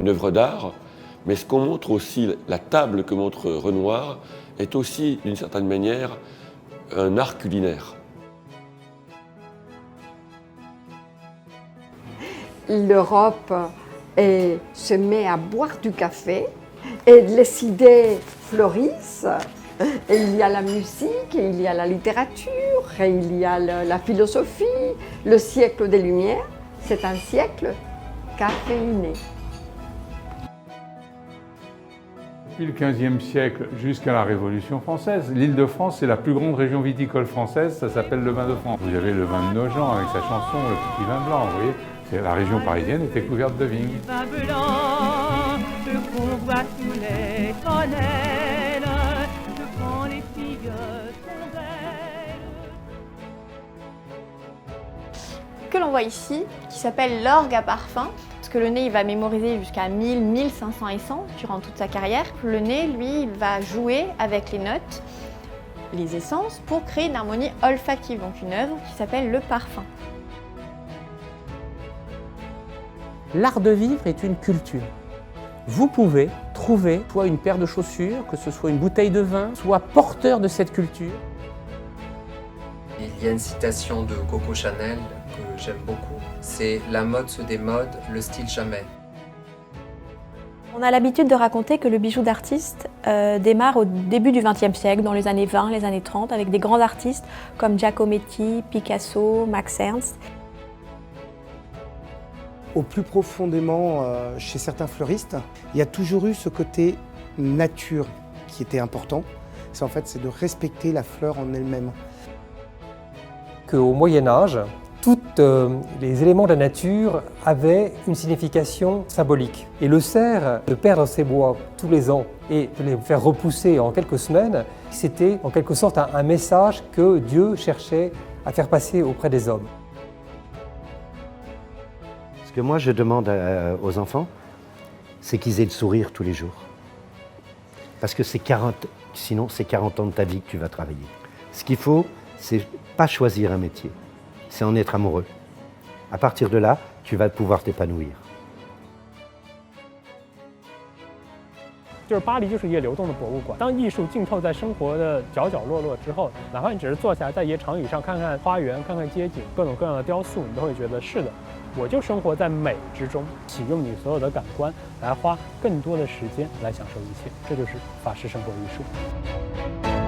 une œuvre d'art, mais ce qu'on montre aussi, la table que montre Renoir, est aussi, d'une certaine manière, un art culinaire. L'Europe se met à boire du café et les idées fleurissent. Et il y a la musique, et il y a la littérature, et il y a la philosophie. Le siècle des Lumières, c'est un siècle caféiné. Depuis le XVe siècle jusqu'à la Révolution française, l'Île-de-France, c'est la plus grande région viticole française, ça s'appelle le vin de France. Vous avez le vin de Nogent avec sa chanson, le petit vin blanc, vous voyez. La région parisienne était couverte de vignes. Vin blanc, le convoi sous les tonnelles, quand les filles sont belles. Que l'on voit ici, qui s'appelle l'orgue à parfum, parce que le nez il va mémoriser jusqu'à 1000-1500 essences durant toute sa carrière. Le nez, lui, il va jouer avec les notes, les essences, pour créer une harmonie olfactive, donc une œuvre qui s'appelle le parfum. L'art de vivre est une culture. Vous pouvez trouver soit une paire de chaussures, que ce soit une bouteille de vin, soit porteur de cette culture. Il y a une citation de Coco Chanel que j'aime beaucoup. C'est « La mode se démode, le style jamais ». On a l'habitude de raconter que le bijou d'artiste démarre au début du XXe siècle, dans les années 20, les années 30, avec des grands artistes comme Giacometti, Picasso, Max Ernst. Au plus profondément, chez certains fleuristes, il y a toujours eu ce côté nature qui était important. C'est de respecter la fleur en elle-même. Qu'au Moyen-Âge, tous les éléments de la nature avaient une signification symbolique. Et le cerf, de perdre ses bois tous les ans et de les faire repousser en quelques semaines, c'était en quelque sorte un message que Dieu cherchait à faire passer auprès des hommes. Ce que moi je demande aux enfants, c'est qu'ils aient le sourire tous les jours. Parce que sinon c'est 40 ans de ta vie que tu vas travailler. Ce qu'il faut, c'est pas choisir un métier, c'est en être amoureux. À partir de là, tu vas pouvoir t'épanouir. 就是巴黎就是一个流动的博物馆。当艺术浸透在生活的角角落落之后，哪怕你只是坐下来在一些长椅上看看花园、看看街景、各种各样的雕塑，你都会觉得是的，我就生活在美之中，启用你所有的感官，来花更多的时间来享受一切，这就是法式生活艺术。